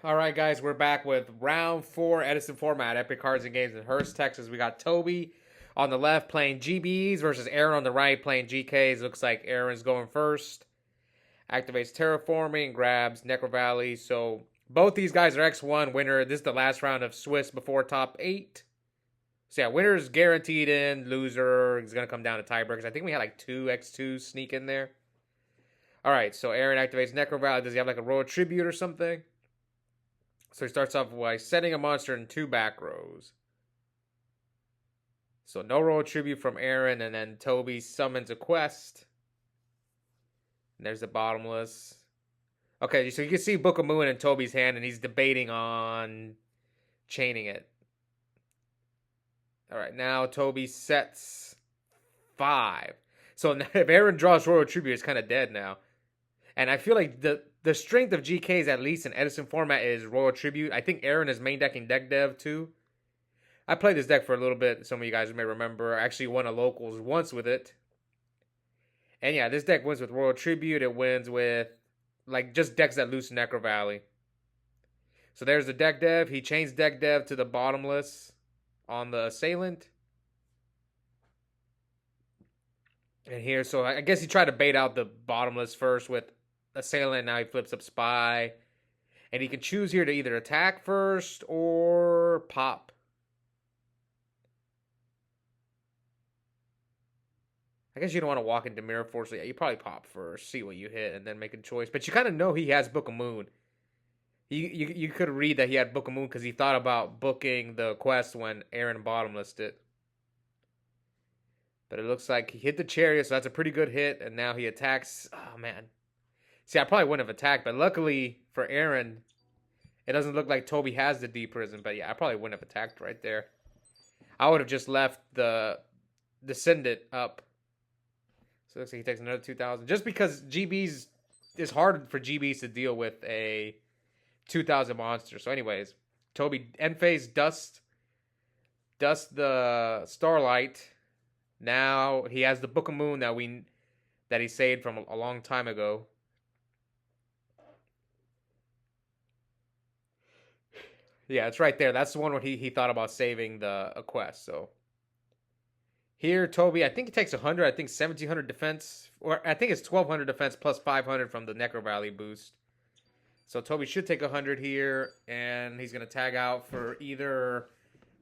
All right, guys, we're back with round 4 Edison Format, Epic Cards and Games in Hurst, Texas. We got Tobi on the left playing GBs versus Aaron on the right playing GKs. Looks like Aaron's going first. Activates Terraforming, grabs Necro Valley. So both these guys are X1 winner. This is the last round of Swiss before top 8. So yeah, winner's guaranteed in. Loser is going to come down to tiebreakers. I think we had like 2 X2 sneak in there. All right, so Aaron activates Necro Valley. Does he have like a Royal Tribute or something? So he starts off by setting a monster in 2 back rows. So no Royal Tribute from Aaron, and then Tobi summons a quest. And there's the bottomless. Okay, so you can see Book of Moon in Tobi's hand, and he's debating on chaining it. All right, now Tobi sets 5. So if Aaron draws Royal Tribute, it's kind of dead now. And I feel like the strength of GKs, at least in Edison Format, is Royal Tribute. I think Aaron is main decking deck dev too. I played this deck for a little bit. Some of you guys may remember. I actually won a locals once with it. And yeah, this deck wins with Royal Tribute. It wins with like just decks that lose Necro Valley. So there's the deck dev. He chains deck dev to the bottomless on the assailant. And here, so I guess he tried to bait out the bottomless first with assailant. Now he flips up spy. And he can choose here to either attack first or pop. I guess you don't want to walk into Mirror Force. So yeah, you probably pop first, see what you hit, and then make a choice. But you kind of know he has Book of Moon. You could read that he had Book of Moon because he thought about booking the quest when Aaron bottomlessed it. But it looks like he hit the Chariot, so that's a pretty good hit. And now he attacks. Oh, man. See, I probably wouldn't have attacked, but luckily for Aaron, it doesn't look like Tobi has the D prison. But yeah, I probably wouldn't have attacked right there. I would have just left the Descendant up. So it looks like he takes another 2,000. Just because GBs, it's hard for GBs to deal with a 2,000 monster. So anyways, Tobi end phase dust the Starlight. Now he has the Book of Moon that he saved from a long time ago. Yeah, it's right there. That's the one where he thought about saving a quest. So here, Tobi, I think he takes 100. I think 1,700 defense, or I think it's 1,200 defense plus 500 from the Necro Valley boost. So Tobi should take 100 here, and he's gonna tag out for either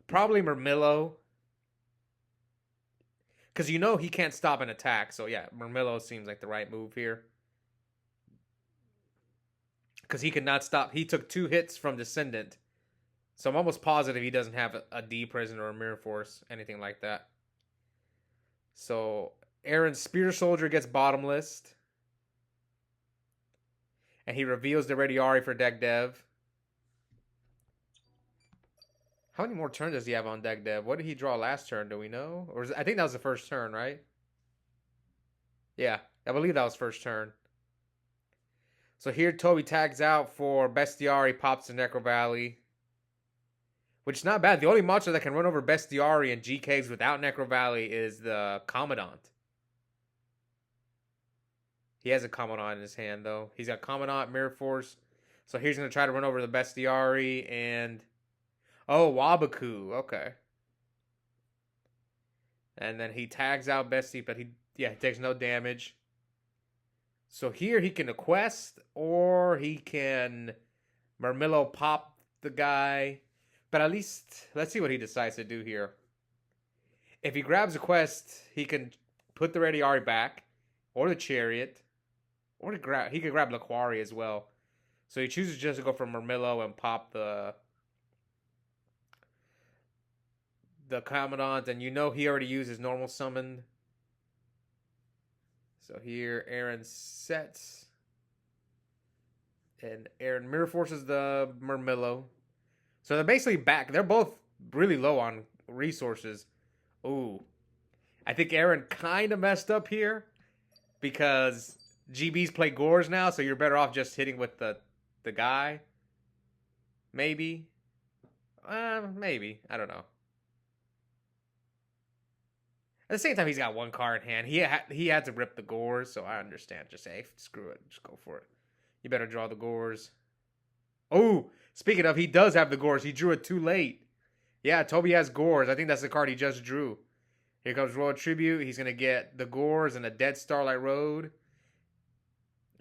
probably Murmillo. Because you know he can't stop an attack. So yeah, Murmillo seems like the right move here. Because he could not stop. He took 2 hits from Descendant. So I'm almost positive he doesn't have a D prison or a Mirror Force, anything like that. So Aaron's Spear Soldier gets bottomless. And he reveals the Radiari for deck dev. How many more turns does he have on deck dev? What did he draw last turn? Do we know? Or I think that was the first turn, right? Yeah, I believe that was first turn. So here Tobi tags out for Bestiari, pops the Necro Valley. Which is not bad. The only monster that can run over Bestiari and GKs without Necro Valley is the Commandant. He has a Commandant in his hand, though. He's got Commandant, Mirror Force. So he's going to try to run over the Bestiari and... Oh, Wabaku. Okay. And then he tags out Bestie, but he takes no damage. So here he can quest, or he can Murmillo pop the guy. But at least, let's see what he decides to do here. If he grabs a quest, he can put the Radiari back, or the Chariot, or he could grab Laquari as well. So he chooses just to go for Murmillo and pop the Commandant, and you know he already used his normal summon. So here Aaron sets, and Aaron Mirror Forces the Murmillo. So they're basically back. They're both really low on resources. Ooh, I think Aaron kind of messed up here because GBs play Gores now, so you're better off just hitting with the guy. Maybe, maybe, I don't know. At the same time, he's got 1 card in hand. He had to rip the Gores, so I understand. Just say, screw it. Just go for it. You better draw the Gores. Oh, Speaking of, he does have the Gores. He drew it too late. Yeah, Tobi has Gores. I think that's the card he just drew. Here comes Royal Tribute. He's going to get the Gores and a Dead Starlight Road.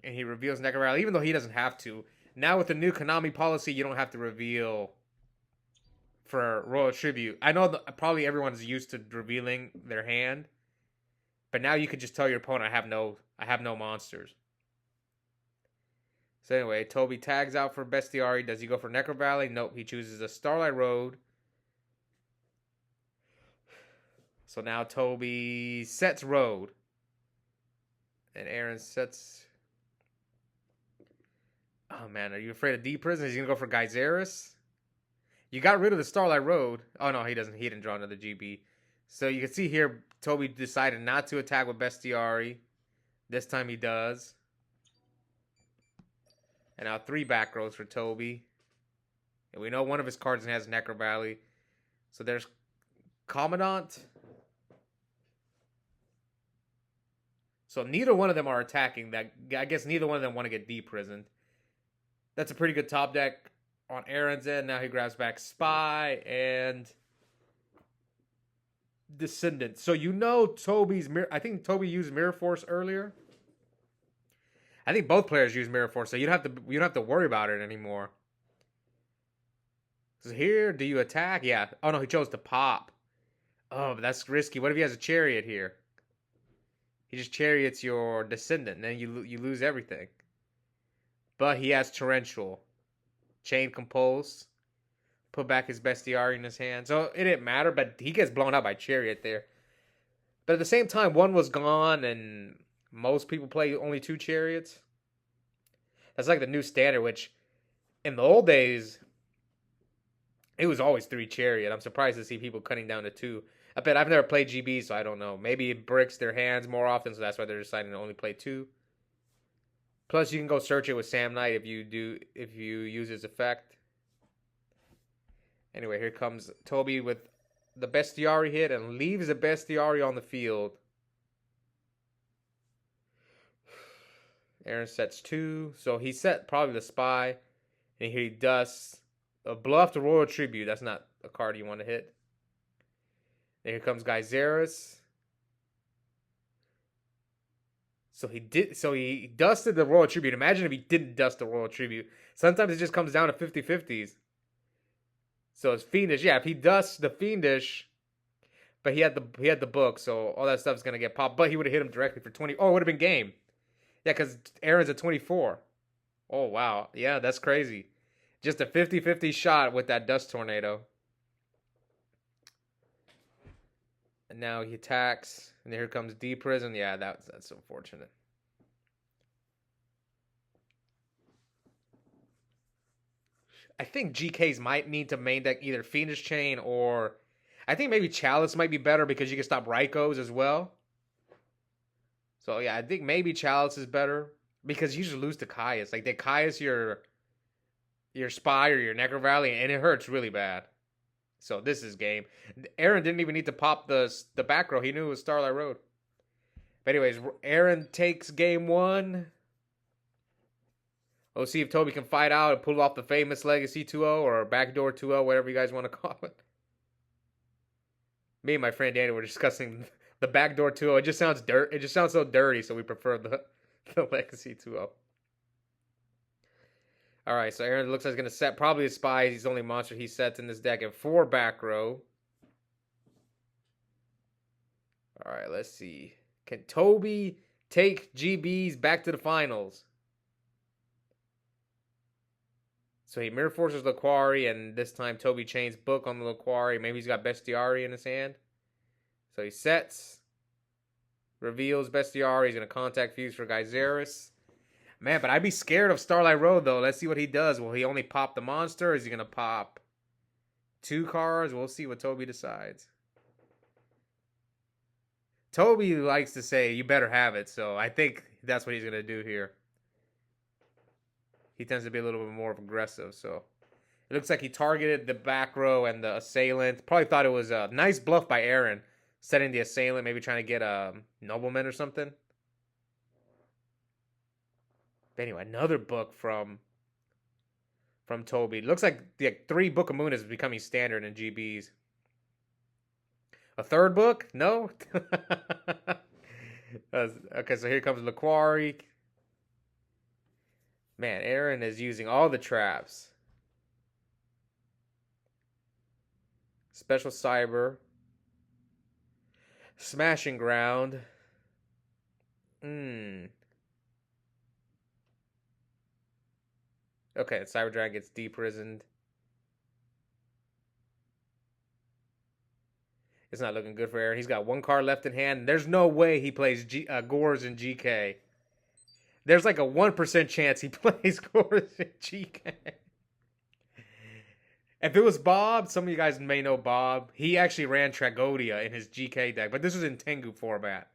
And he reveals Necker Rally, even though he doesn't have to. Now with the new Konami policy, you don't have to reveal for Royal Tribute. I know probably everyone's used to revealing their hand. But now you can just tell your opponent, I have no monsters. So anyway, Tobi tags out for Bestiary. Does he go for Necro Valley? Nope, he chooses a Starlight Road. So now Tobi sets Road. And Aaron sets... Oh man, are you afraid of D-Prison? Is he going to go for Geyseris? You got rid of the Starlight Road. Oh no, he doesn't. He didn't draw another GB. So you can see here, Tobi decided not to attack with Bestiary. This time he does. And now 3 back rows for Tobi. And we know one of his cards has Necro Valley. So there's Commandant. So neither one of them are attacking. That I guess neither one of them want to get D-Prisoned. That's a pretty good top deck on Aaron's end. Now he grabs back Spy and Descendant. So you know Tobi's mirror. I think Tobi used Mirror Force earlier. I think both players use Mirror Force, so you don't have to worry about it anymore. So here, do you attack? Yeah. Oh no, he chose to pop. Oh, but that's risky. What if he has a Chariot here? He just Chariots your Descendant, and then you lose everything. But he has Torrential. Chain Compulse. Put back his Bestiary in his hand. So it didn't matter, but he gets blown out by Chariot there. But at the same time, one was gone, and most people play only 2 Chariots. That's like the new standard, which in the old days, it was always 3 Chariot. I'm surprised to see people cutting down to 2. I bet I've never played GB, so I don't know. Maybe it bricks their hands more often, so that's why they're deciding to only play 2. Plus, you can go search it with Sam Knight if you use his effect. Anyway, here comes Tobi with the Bestiary hit and leaves the Bestiary on the field. Aaron sets 2, so he set probably the Spy, and here he does a Bluff to Royal Tribute. That's not a card you want to hit. Then here comes Geyseris. So he dusted the Royal Tribute. Imagine if he didn't dust the Royal Tribute. Sometimes it just comes down to 50-50s. So it's Fiendish. Yeah, if he dusts the Fiendish, but he had the book, so all that stuff's gonna get popped. But he would have hit him directly for 20. Oh, it would have been game. Yeah, because Aaron's a 24. Oh wow. Yeah, that's crazy. Just a 50-50 shot with that Dust Tornado. And now he attacks. And here comes D-Prison. Yeah, that's unfortunate. I think GKs might need to main deck either Fiendish Chain or... I think maybe Chalice might be better because you can stop Raikos as well. So yeah, I think maybe Chalice is better. Because you just lose to Caius. Like they Caius your Spy or your Necro Valley and it hurts really bad. So this is game. Aaron didn't even need to pop the back row. He knew it was Starlight Road. But anyways, Aaron takes game 1. We'll see if Tobi can fight out and pull off the famous Legacy 2-0 or Backdoor 2-0, whatever you guys want to call it. Me and my friend Danny were discussing the Backdoor 2-0. It just sounds so dirty, so we prefer the Legacy 2-0. Alright, so Aaron looks like he's going to set probably a Spy. He's the only monster he sets in this deck. And 4 back row. Alright, let's see. Can Tobi take GBs back to the finals? So he Mirror Forces Laquari, and this time Tobi chains Book on the Laquari. Maybe he's got Bestiary in his hand. So he sets. Reveals Bestiary. He's going to contact Fuse for Geyseris. Man, but I'd be scared of Starlight Road, though. Let's see what he does. Will he only pop the monster? Or is he going to pop 2 cards? We'll see what Tobi decides. Tobi likes to say, you better have it. So I think that's what he's going to do here. He tends to be a little bit more aggressive. So it looks like he targeted the back row and the assailant. Probably thought it was a nice bluff by Aaron. Setting the assailant, maybe trying to get a nobleman or something. But anyway, another book from from Tobi. Looks like the 3 Book of Moon is becoming standard in GBs. A third book? No? Okay, so here comes Laquari. Man, Aaron is using all the traps. Special Cyber. Smashing Ground. Okay, Cyber Dragon gets deprisoned. It's not looking good for Aaron. He's got 1 card left in hand. There's no way he plays Gores in GK. There's like a 1% chance he plays Gores in GK. If it was Bob, some of you guys may know Bob. He actually ran Tragodia in his GK deck, but this was in Tengu format.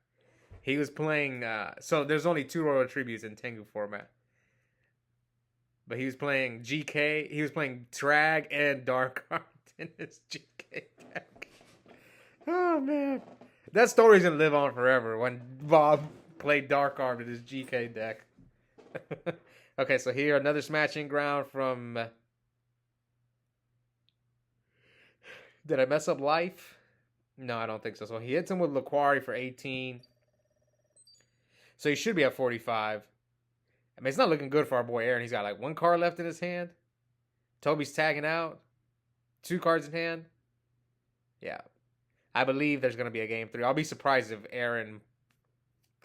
He was playing... so there's only 2 Royal Tributes in Tengu format. But he was playing GK. He was playing Trag and Dark Art in his GK deck. Oh, man. That story's going to live on forever when Bob played Dark Arm in his GK deck. Okay, so here, another Smashing Ground from... Did I mess up life? No, I don't think so. So he hits him with Laquari for 18. So he should be at 45. I mean, it's not looking good for our boy Aaron. He's got like 1 card left in his hand. Tobi's tagging out. 2 cards in hand. Yeah. I believe there's going to be a game 3. I'll be surprised if Aaron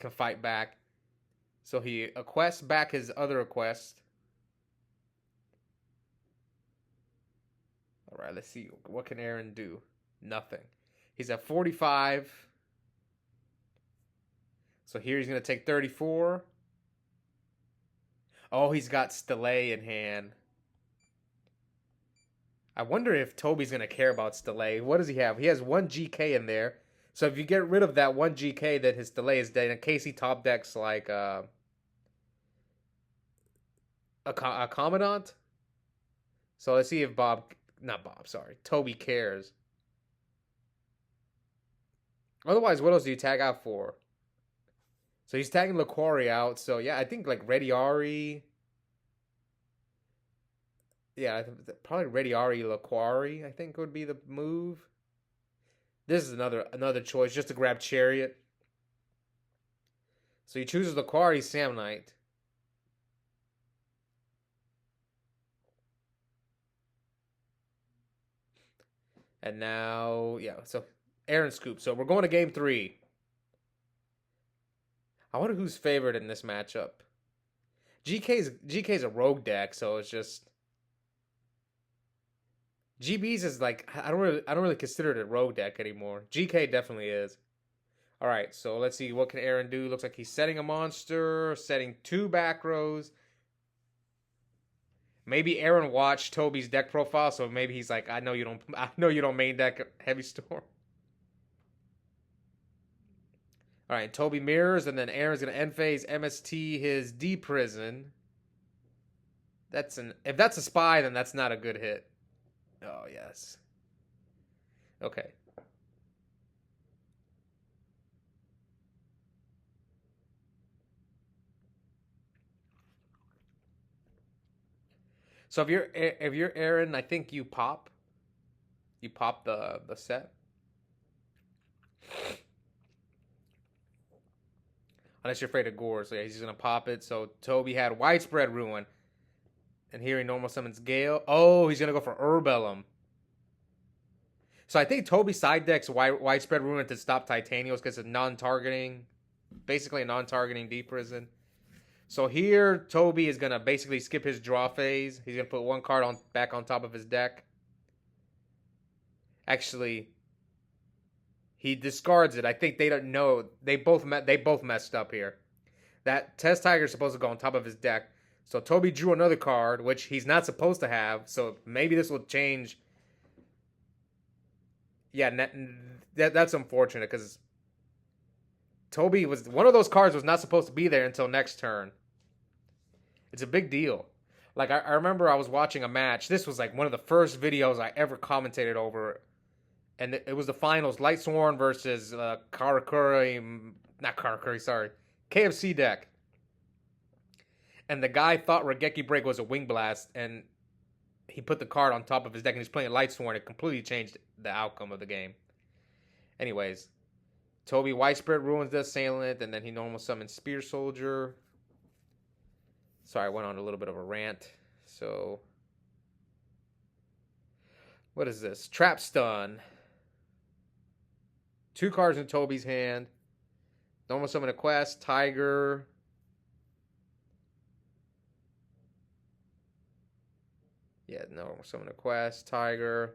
can fight back. So he quests back his other request. All right, let's see. What can Aaron do? Nothing. He's at 45. So here he's going to take 34. Oh, he's got Stele in hand. I wonder if Tobi's going to care about Stele. What does he have? He has 1 GK in there. So if you get rid of that 1 GK, then his Stele is dead. In case he top decks like a Commandant. So let's see if Tobi cares. Otherwise, what else do you tag out for? So he's tagging Laquari out. So yeah, I think like Rediari. Yeah, probably Rediari Laquari, I think would be the move. This is another choice, just to grab Chariot. So he chooses Laquari Samnite. And now, yeah, so Aaron Scoop. So we're going to game 3. I wonder who's favored in this matchup. GK's a rogue deck, so it's just... GB's is like, I don't really consider it a rogue deck anymore. GK definitely is. All right, so let's see, what can Aaron do? Looks like he's setting a monster, setting 2 back rows. Maybe Aaron watched Tobi's deck profile, so maybe he's like, I know you don't main deck Heavy Storm. All right, Tobi mirrors, and then Aaron's gonna end phase MST his D prison. If that's a spy, then that's not a good hit. Oh yes. Okay. So if you're Aaron, I think you pop. You pop the set. Unless you're afraid of gore, so yeah, he's gonna pop it. So Tobi had Widespread Ruin. And here he normal summons Gale. Oh, he's gonna go for Urbellum. So I think Tobi side decks Widespread Ruin to stop Titanios because it's non-targeting. Basically a non-targeting deep prison. So here, Tobi is going to basically skip his draw phase. He's going to put 1 card back on top of his deck. Actually, he discards it. I think they don't know. They both messed up here. That Test Tiger is supposed to go on top of his deck. So Tobi drew another card, which he's not supposed to have. So maybe this will change. Yeah, that's unfortunate because Tobi was... One of those cards was not supposed to be there until next turn. It's a big deal. Like, I remember I was watching a match. This was like one of the first videos I ever commentated over. And it was the finals. Lightsworn versus Karakuri. Not Karakuri, sorry. KFC deck. And the guy thought Regeki Break was a Wing Blast. And he put the card on top of his deck and he's playing Lightsworn. It completely changed the outcome of the game. Anyways, Tobi White Spirit ruins the Assailant, and then he normal summons Spear Soldier. Sorry, I went on a little bit of a rant. So, what is this? Trap Stun. 2 cards in Tobi's hand. Normal summon a quest, Tiger. Yeah, normal summon a quest, Tiger.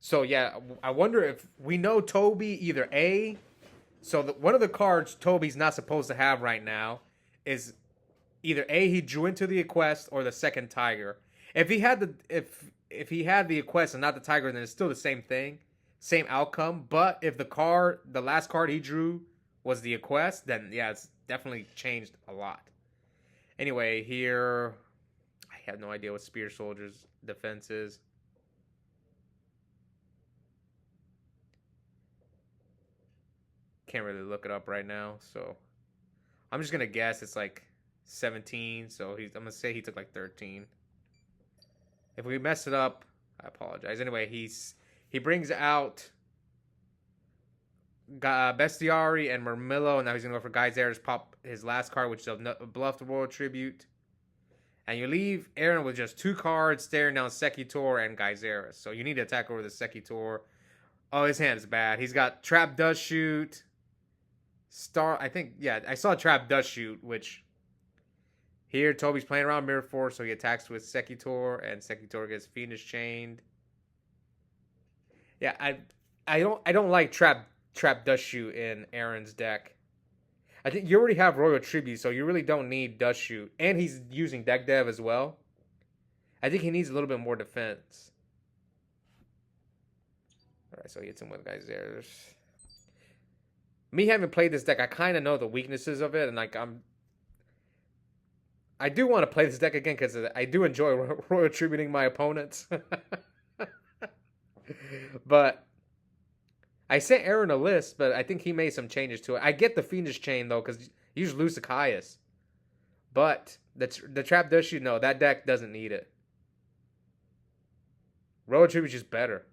So yeah, I wonder if we know Tobi either A. So one of the cards Tobi's not supposed to have right now is either A, he drew into the quest, or the second Tiger. If he had he had the quest and not the Tiger, then it's still the same thing, same outcome. But if the last card he drew was the quest, then yeah, it's definitely changed a lot. Anyway, here I have no idea what Spear Soldier's defense is. Can't really look it up right now, so I'm just gonna guess it's like 17. So I'm gonna say he took like 13. If we mess it up, I apologize. Anyway, he brings out Bestiari and Murmillo, and now he's gonna go for Geyser's pop his last card, which is a Bluff the Royal Tribute. And you leave Aaron with just 2 cards, staring down Sekitor and Geyseris. So you need to attack over the Sekitor. Oh, his hand is bad. He's got Trap Does Shoot. I saw Trap Does Shoot, which here Tobi's playing around Mirror Force, so he attacks with Sekitor, and Sekitor gets Fiendish Chained. Yeah, I don't like Trap Does Shoot in Aaron's deck. I think you already have Royal Tribute, so you really don't need Does Shoot. And he's using Deck Dev as well. I think he needs a little bit more defense. Alright, so he hits him with Geysers. Me having played this deck, I kind of know the weaknesses of it, and like I do want to play this deck again because I do enjoy Royal Tributing my opponents. But I sent Aaron a list, but I think he made some changes to it. I get the Fiendish Chain though, because you just lose to Caius. But the Trap Does Shoot, no, that deck doesn't need it. Royal Tribute is just better.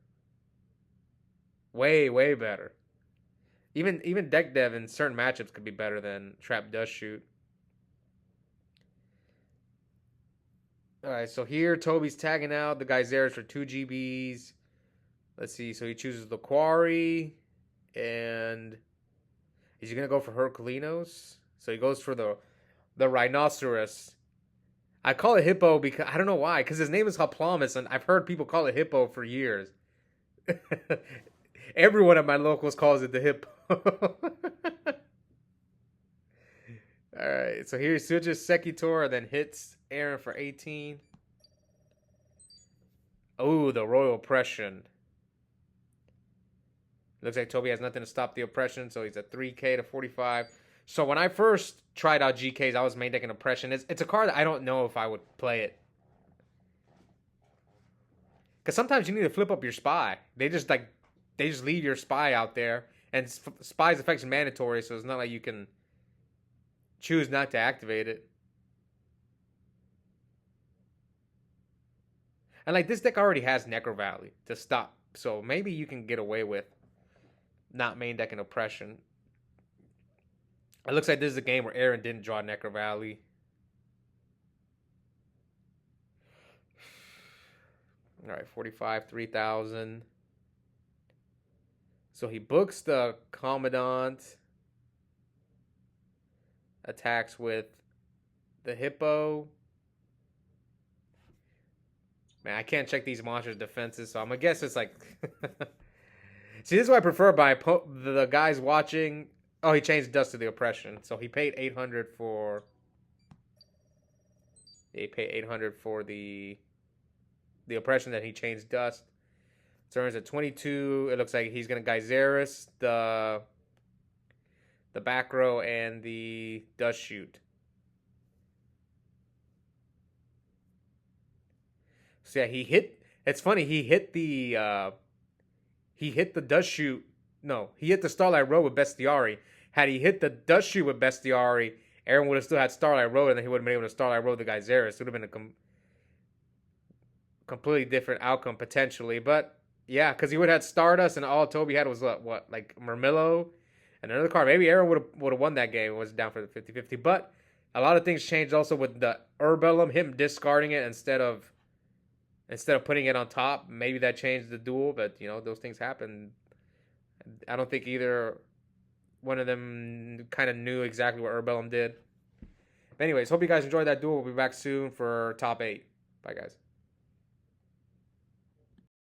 Way, way better. Even Deck Dev in certain matchups could be better than Trap Does Shoot. Alright, so here Tobi's tagging out the Geyseris for 2 GBs. Let's see, so he chooses the Quarry. And is he going to go for Herculinos? So he goes for the Rhinoceros. I call it Hippo because, I don't know why, because his name is Hoplomys, and I've heard people call it Hippo for years. Everyone at my locals calls it the Hippo. Alright, so here he switches Sekitor and then hits Aaron for 18. Oh, the Royal Oppression. Looks like Tobi has nothing to stop the oppression, so he's at 3k to 45. So when I first tried out GKs, I was main decking Oppression. It's a card that I don't know if I would play it. Because sometimes you need to flip up your Spy. They just leave your Spy out there. And Spy's effects are mandatory, so it's not like you can choose not to activate it. And like this deck already has Necro Valley to stop. So maybe you can get away with not main decking Oppression. It looks like this is a game where Aaron didn't draw Necro Valley. Alright, 45, 3,000. So he books the Commandant. Attacks with the Hippo. Man, I can't check these monsters' defenses, so I'm gonna guess it's like... See, this is what I prefer by the guys watching. Oh, he changed Dust to the Oppression. So he paid 800 for... He paid 800 for the Oppression that he changed Dust. Turns at 22. It looks like he's going to Geyseris, the back row, and the Dust Shoot. So yeah, he hit... It's funny, he hit the Dust Shoot. No, he hit the Starlight Row with Bestiari. Had he hit the dust shoot with Bestiari, Aaron would have still had Starlight Road, and then he would have been able to Starlight Road the guy Xeris. It would have been a completely different outcome potentially. But yeah, because he would have had Stardust, and all Tobi had was what like Murmillo and another card. Maybe Aaron would have won that game. It was down for the 50-50. But a lot of things changed also with the Herbellum, him discarding it instead of putting it on top. Maybe that changed the duel, but those things happen. I don't think either one of them kind of knew exactly what Herbellum did. But anyways, hope you guys enjoyed that duel. We'll be back soon for top 8. Bye, guys.